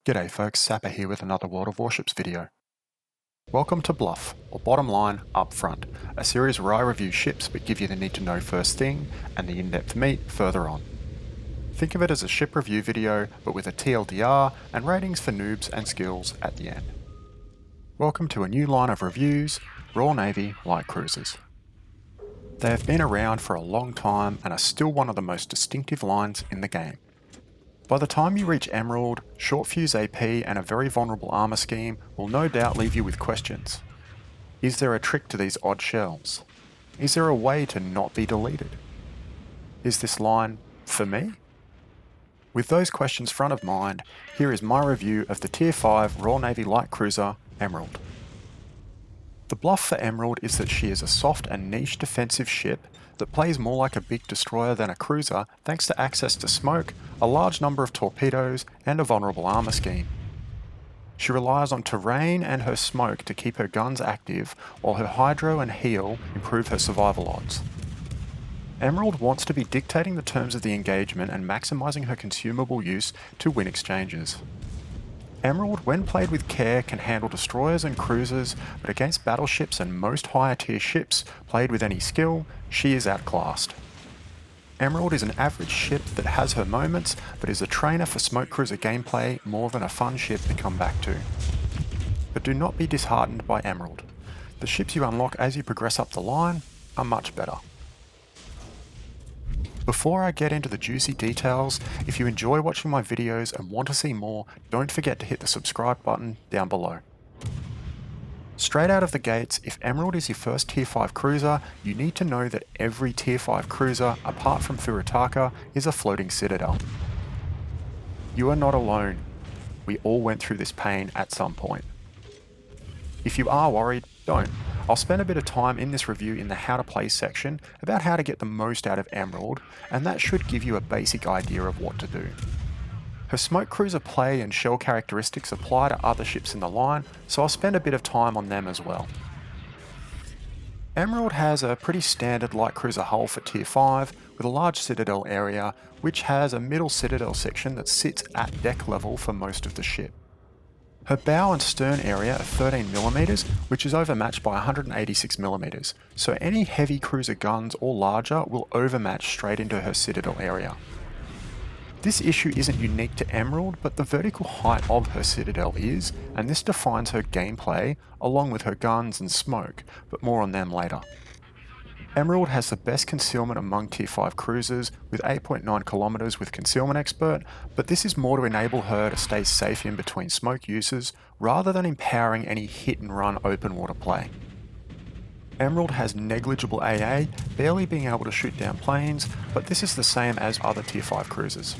G'day folks, Sapper here with another World of Warships video. Welcome to BLUF, or Bottom Line Up Front, a series where I review ships but give you the need to know first thing and the in-depth meat further on. Think of it as a ship review video but with a TLDR and ratings for noobs and skills at the end. Welcome to a new line of reviews, Royal Navy light cruisers. They have been around for a long time and are still one of the most distinctive lines in the game. By the time you reach Emerald, short fuse AP and a very vulnerable armour scheme will no doubt leave you with questions. Is there a trick to these odd shells? Is there a way to not be deleted? Is this line for me? With those questions front of mind, here is my review of the Tier 5 Royal Navy light cruiser, Emerald. The bluff for Emerald is that she is a soft and niche defensive ship that plays more like a big destroyer than a cruiser thanks to access to smoke, a large number of torpedoes, and a vulnerable armour scheme. She relies on terrain and her smoke to keep her guns active, while her hydro and heal improve her survival odds. Emerald wants to be dictating the terms of the engagement and maximising her consumable use to win exchanges. Emerald, when played with care, can handle destroyers and cruisers, but against battleships and most higher tier ships played with any skill, she is outclassed. Emerald is an average ship that has her moments, but is a trainer for smoke cruiser gameplay more than a fun ship to come back to. But do not be disheartened by Emerald. The ships you unlock as you progress up the line are much better. Before I get into the juicy details, if you enjoy watching my videos and want to see more, don't forget to hit the subscribe button down below. Straight out of the gates, if Emerald is your first Tier 5 cruiser, you need to know that every Tier 5 cruiser, apart from Furitaka, is a floating citadel. You are not alone. We all went through this pain at some point. If you are worried, don't. I'll spend a bit of time in this review in the how to play section about how to get the most out of Emerald, and that should give you a basic idea of what to do. Her smoke cruiser play and shell characteristics apply to other ships in the line, so I'll spend a bit of time on them as well. Emerald has a pretty standard light cruiser hull for Tier 5 with a large citadel area, which has a middle citadel section that sits at deck level for most of the ship. Her bow and stern area are 13mm, which is overmatched by 186mm, so any heavy cruiser guns or larger will overmatch straight into her citadel area. This issue isn't unique to Emerald, but the vertical height of her citadel is, and this defines her gameplay along with her guns and smoke, but more on them later. Emerald has the best concealment among Tier 5 cruisers with 8.9km with Concealment Expert, but this is more to enable her to stay safe in between smoke uses rather than empowering any hit and run open water play. Emerald has negligible AA, barely being able to shoot down planes, but this is the same as other Tier 5 cruisers.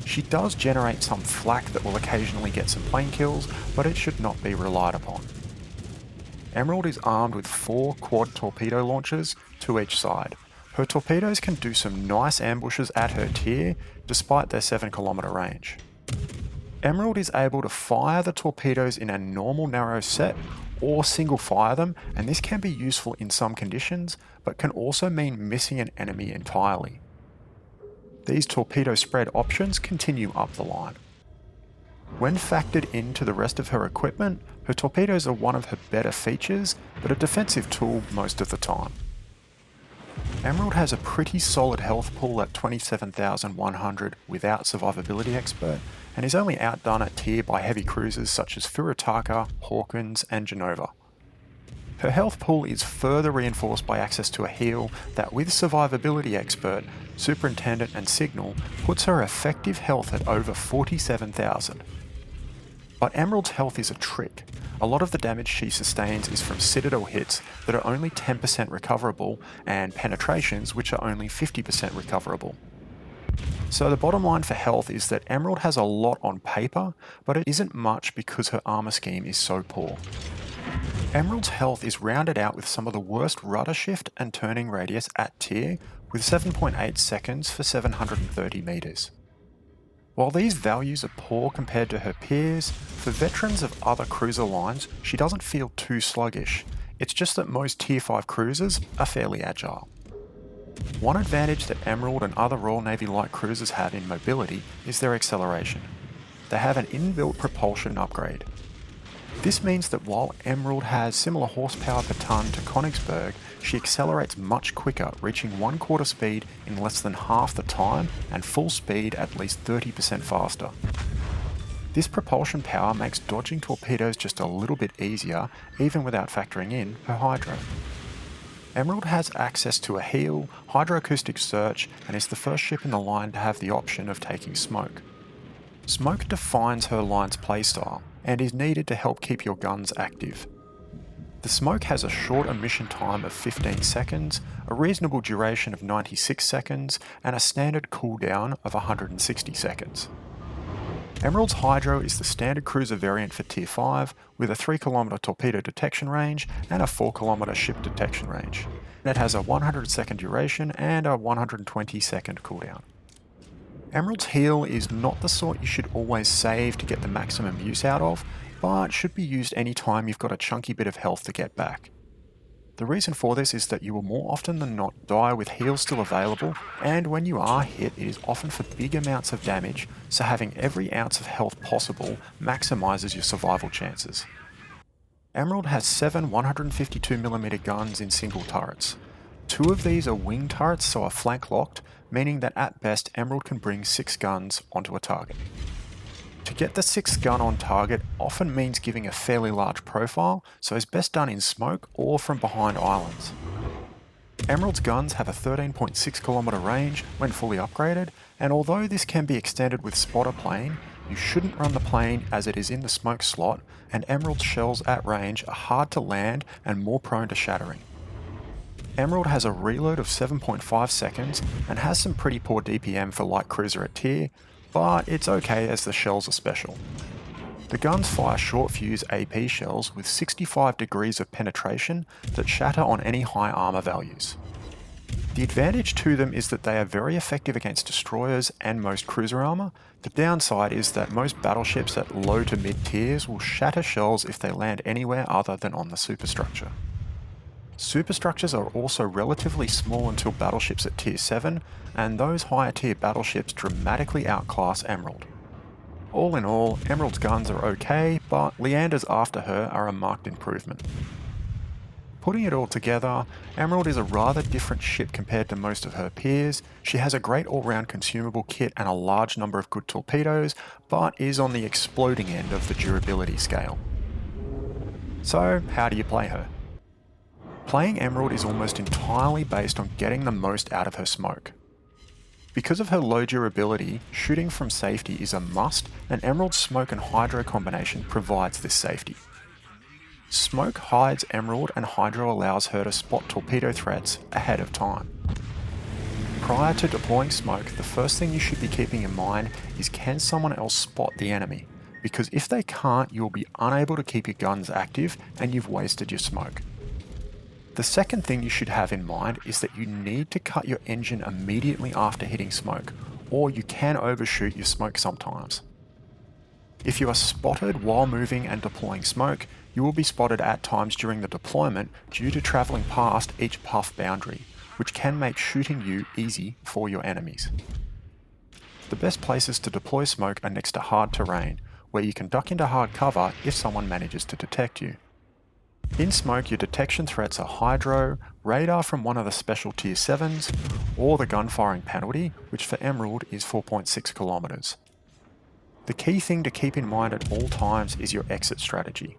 She does generate some flak that will occasionally get some plane kills, but it should not be relied upon. Emerald is armed with 4 quad torpedo launchers, 2 each side. Her torpedoes can do some nice ambushes at her tier, despite their 7km range. Emerald is able to fire the torpedoes in a normal narrow set, or single fire them, and this can be useful in some conditions, but can also mean missing an enemy entirely. These torpedo spread options continue up the line. When factored into the rest of her equipment, her torpedoes are one of her better features, but a defensive tool most of the time. Emerald has a pretty solid health pool at 27,100 without Survivability Expert, and is only outdone at tier by heavy cruisers such as Furitaka, Hawkins, and Genova. Her health pool is further reinforced by access to a heal that with Survivability Expert, Superintendent and Signal puts her effective health at over 47,000. But Emerald's health is a trick. A lot of the damage she sustains is from citadel hits that are only 10% recoverable and penetrations which are only 50% recoverable. So the bottom line for health is that Emerald has a lot on paper, but it isn't much because her armour scheme is so poor. Emerald's health is rounded out with some of the worst rudder shift and turning radius at tier, with 7.8 seconds for 730 meters. While these values are poor compared to her peers, for veterans of other cruiser lines, she doesn't feel too sluggish. It's just that most Tier 5 cruisers are fairly agile. One advantage that Emerald and other Royal Navy light cruisers have in mobility is their acceleration. they have an inbuilt propulsion upgrade. This means that while Emerald has similar horsepower per ton to Königsberg, she accelerates much quicker, reaching 1/4 speed in less than half the time and full speed at least 30% faster. This propulsion power makes dodging torpedoes just a little bit easier, even without factoring in her hydro. Emerald has access to a heal, hydroacoustic search, and is the first ship in the line to have the option of taking smoke. Smoke defines her line's playstyle, and is needed to help keep your guns active. The smoke has a short emission time of 15 seconds, a reasonable duration of 96 seconds, and a standard cooldown of 160 seconds. Emerald's Hydro is the standard cruiser variant for Tier 5, with a 3 km torpedo detection range and a 4 km ship detection range. It has a 100 second duration and a 120 second cooldown. Emerald's heal is not the sort you should always save to get the maximum use out of, but should be used anytime you've got a chunky bit of health to get back. The reason for this is that you will more often than not die with heals still available, and when you are hit it is often for big amounts of damage, so having every ounce of health possible maximises your survival chances. Emerald has 7 152mm guns in single turrets. 2 of these are wing turrets, so are flank locked, meaning that at best Emerald can bring 6 guns onto a target. To get the 6th gun on target often means giving a fairly large profile, so is best done in smoke or from behind islands. Emerald's guns have a 13.6 km range when fully upgraded, and although this can be extended with spotter plane, you shouldn't run the plane as it is in the smoke slot, and Emerald's shells at range are hard to land and more prone to shattering. Emerald has a reload of 7.5 seconds and has some pretty poor DPM for light cruiser at tier, but it's okay as the shells are special. The guns fire short fuse AP shells with 65 degrees of penetration that shatter on any high armor values. The advantage to them is that they are very effective against destroyers and most cruiser armor. The downside is that most battleships at low to mid tiers will shatter shells if they land anywhere other than on the superstructure. Superstructures are also relatively small until battleships at tier 7, and those higher tier battleships dramatically outclass Emerald. All in all, Emerald's guns are okay, but Leander's after her are a marked improvement. Putting it all together, Emerald is a rather different ship compared to most of her peers. She has a great all-round consumable kit and a large number of good torpedoes, but is on the exploding end of the durability scale. So, how do you play her? Playing Emerald is almost entirely based on getting the most out of her smoke. Because of her low durability, shooting from safety is a must, and Emerald's smoke and hydro combination provides this safety. Smoke hides Emerald and hydro allows her to spot torpedo threats ahead of time. Prior to deploying smoke, the first thing you should be keeping in mind is can someone else spot the enemy, because if they can't, you'll be unable to keep your guns active and you've wasted your smoke. The second thing you should have in mind is that you need to cut your engine immediately after hitting smoke, or you can overshoot your smoke sometimes. If you are spotted while moving and deploying smoke, you will be spotted at times during the deployment due to travelling past each puff boundary, which can make shooting you easy for your enemies. The best places to deploy smoke are next to hard terrain, where you can duck into hard cover if someone manages to detect you. In smoke, your detection threats are hydro, radar from one of the special tier 7s, or the gunfiring penalty, which for Emerald is 4.6 km. The key thing to keep in mind at all times is your exit strategy.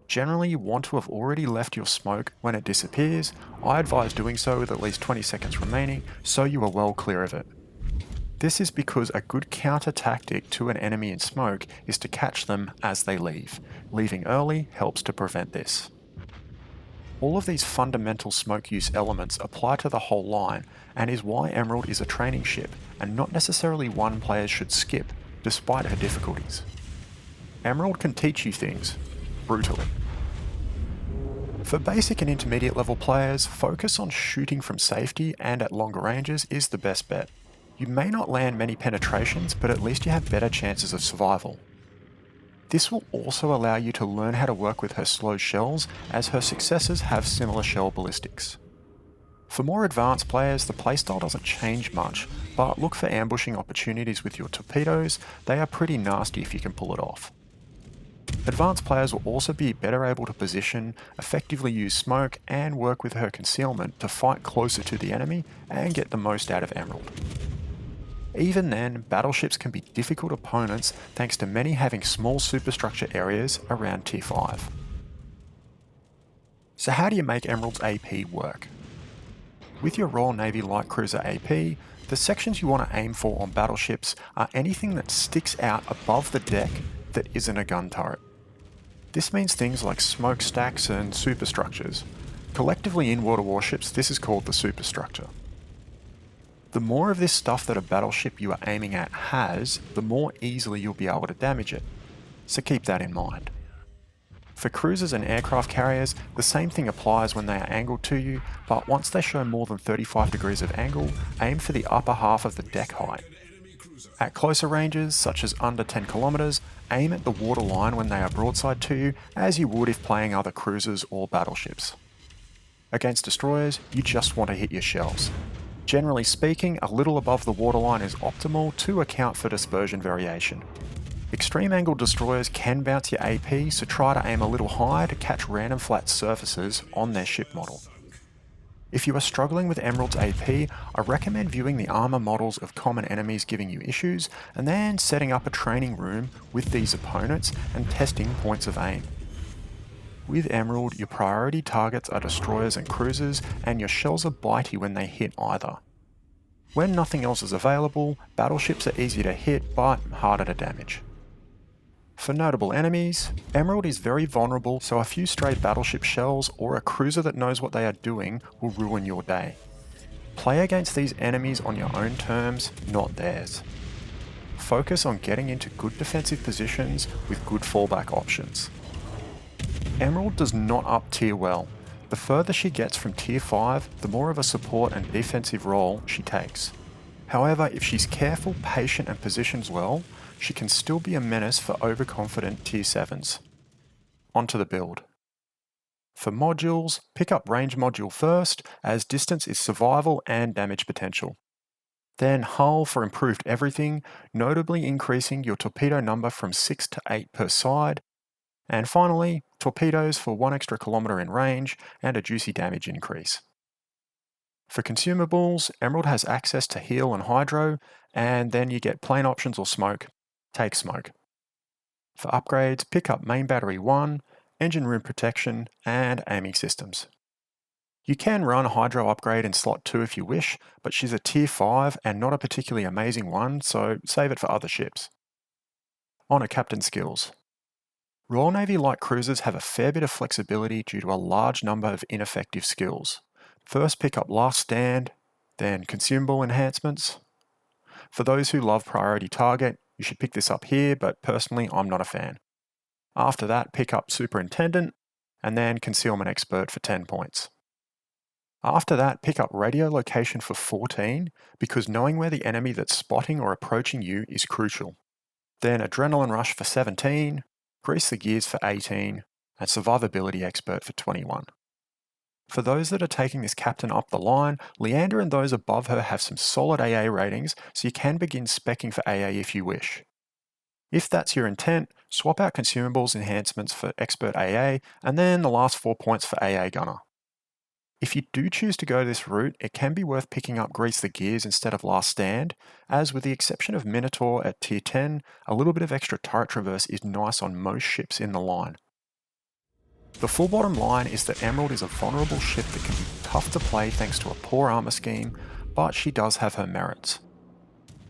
Generally, you want to have already left your smoke when it disappears. I advise doing so with at least 20 seconds remaining, so you are well clear of it. This is because a good counter tactic to an enemy in smoke is to catch them as they leave. Leaving early helps to prevent this. All of these fundamental smoke use elements apply to the whole line, and is why Emerald is a training ship, and not necessarily one players should skip, despite her difficulties. Emerald can teach you things, brutally. For basic and intermediate level players, focus on shooting from safety and at longer ranges is the best bet. You may not land many penetrations, but at least you have better chances of survival. This will also allow you to learn how to work with her slow shells, as her successors have similar shell ballistics. For more advanced players, the playstyle doesn't change much, but look for ambushing opportunities with your torpedoes. They are pretty nasty if you can pull it off. Advanced players will also be better able to position, effectively use smoke, and work with her concealment to fight closer to the enemy and get the most out of Emerald. Even then, battleships can be difficult opponents thanks to many having small superstructure areas around tier 5. So how do you make Emerald's AP work? With your Royal Navy Light Cruiser AP, the sections you want to aim for on battleships are anything that sticks out above the deck that isn't a gun turret. This means things like smokestacks and superstructures. Collectively in water warships, this is called the superstructure. The more of this stuff that a battleship you are aiming at has, the more easily you'll be able to damage it. So keep that in mind. For cruisers and aircraft carriers, the same thing applies when they are angled to you, but once they show more than 35 degrees of angle, aim for the upper half of the deck height. At closer ranges, such as under 10 kilometers, aim at the waterline when they are broadside to you, as you would if playing other cruisers or battleships. Against destroyers, you just want to hit your shells. Generally speaking, a little above the waterline is optimal to account for dispersion variation. Extreme angle destroyers can bounce your AP, so try to aim a little higher to catch random flat surfaces on their ship model. If you are struggling with Emerald's AP, I recommend viewing the armor models of common enemies giving you issues, and then setting up a training room with these opponents and testing points of aim. With Emerald, your priority targets are destroyers and cruisers, and your shells are bitey when they hit either. When nothing else is available, battleships are easy to hit but harder to damage. For notable enemies, Emerald is very vulnerable, so a few stray battleship shells or a cruiser that knows what they are doing will ruin your day. Play against these enemies on your own terms, not theirs. Focus on getting into good defensive positions with good fallback options. Emerald does not up tier well. The further she gets from tier 5, the more of a support and defensive role she takes. However, if she's careful, patient and positions well, she can still be a menace for overconfident tier 7s. Onto the build. For modules, pick up range module first, as distance is survival and damage potential. Then hull for improved everything, notably increasing your torpedo number from 6 to 8 per side. And finally, torpedoes for 1 extra kilometer in range and a juicy damage increase. For consumables, Emerald has access to heal and hydro, and then you get plain options or smoke. Take smoke. For upgrades, pick up main battery 1, engine room protection, and aiming systems. You can run a hydro upgrade in slot 2 if you wish, but she's a tier 5 and not a particularly amazing one, so save it for other ships. On to captain skills. Royal Navy light cruisers have a fair bit of flexibility due to a large number of ineffective skills. First pick up last stand, then consumable enhancements. For those who love priority target, you should pick this up here, but personally I'm not a fan. After that, pick up superintendent, and then concealment expert for 10 points. After that, pick up radio location for 14, because knowing where the enemy that's spotting or approaching you is crucial. Then adrenaline rush for 17, grease the gears for 18, and survivability expert for 21. For those that are taking this captain up the line, Leander and those above her have some solid AA ratings, so you can begin speccing for AA if you wish. If that's your intent, swap out consumables enhancements for expert AA, and then the last 4 points for AA gunner. If you do choose to go this route, it can be worth picking up grease the gears instead of last stand, as with the exception of Minotaur at tier 10, a little bit of extra turret traverse is nice on most ships in the line. The full bottom line is that Emerald is a vulnerable ship that can be tough to play thanks to a poor armor scheme, but she does have her merits.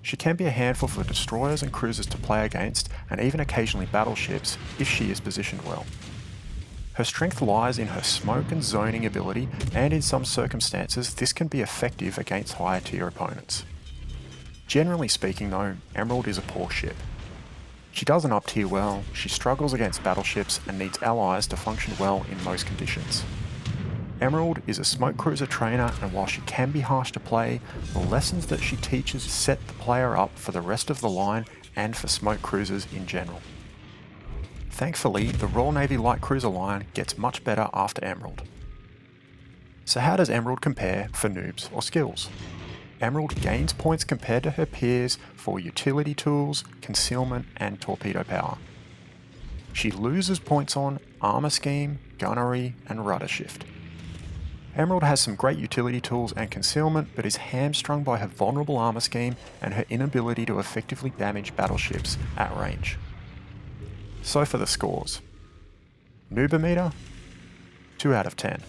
She can be a handful for destroyers and cruisers to play against, and even occasionally battleships, if she is positioned well. Her strength lies in her smoke and zoning ability, and in some circumstances this can be effective against higher tier opponents. Generally speaking though, Emerald is a poor ship. She doesn't up tier well, she struggles against battleships and needs allies to function well in most conditions. Emerald is a smoke cruiser trainer, and while she can be harsh to play, the lessons that she teaches set the player up for the rest of the line and for smoke cruisers in general. Thankfully, the Royal Navy light cruiser line gets much better after Emerald. So how does Emerald compare for noobs or skills? Emerald gains points compared to her peers for utility tools, concealment, and torpedo power. She loses points on armor scheme, gunnery, and rudder shift. Emerald has some great utility tools and concealment, but is hamstrung by her vulnerable armor scheme and her inability to effectively damage battleships at range. So for the scores. Noobometer, 2 out of 10.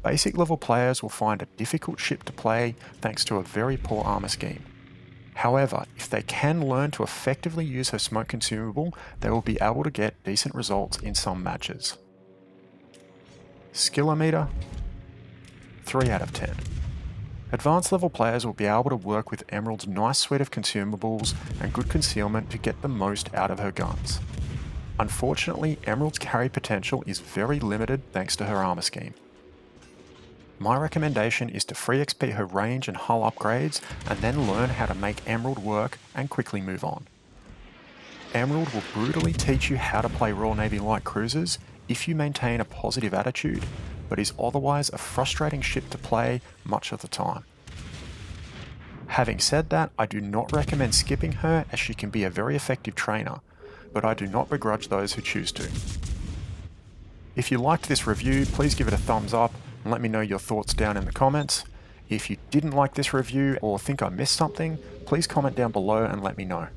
Basic level players will find a difficult ship to play thanks to a very poor armor scheme. However, if they can learn to effectively use her smoke consumable, they will be able to get decent results in some matches. Skillometer, 3 out of 10. Advanced level players will be able to work with Emerald's nice suite of consumables and good concealment to get the most out of her guns. Unfortunately, Emerald's carry potential is very limited thanks to her armor scheme. My recommendation is to free XP her range and hull upgrades and then learn how to make Emerald work and quickly move on. Emerald will brutally teach you how to play Royal Navy light cruisers if you maintain a positive attitude, but is otherwise a frustrating ship to play much of the time. Having said that, I do not recommend skipping her as she can be a very effective trainer, but I do not begrudge those who choose to. If you liked this review, please give it a thumbs up and let me know your thoughts down in the comments. If you didn't like this review or think I missed something, please comment down below and let me know.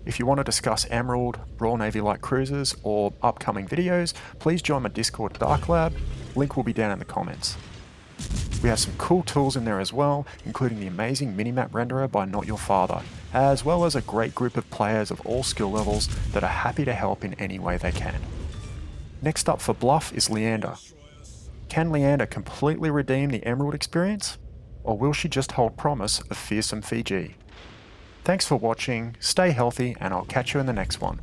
If you want to discuss Emerald, Royal Navy light cruisers, or upcoming videos, please join my Discord Dark Lab. Link will be down in the comments. We have some cool tools in there as well, including the amazing minimap renderer by Not Your Father, as well as a great group of players of all skill levels that are happy to help in any way they can. Next up for BLUF is Leander. Can Leander completely redeem the Emerald experience? Or will she just hold promise of fearsome Fiji? Thanks for watching, stay healthy, and I'll catch you in the next one.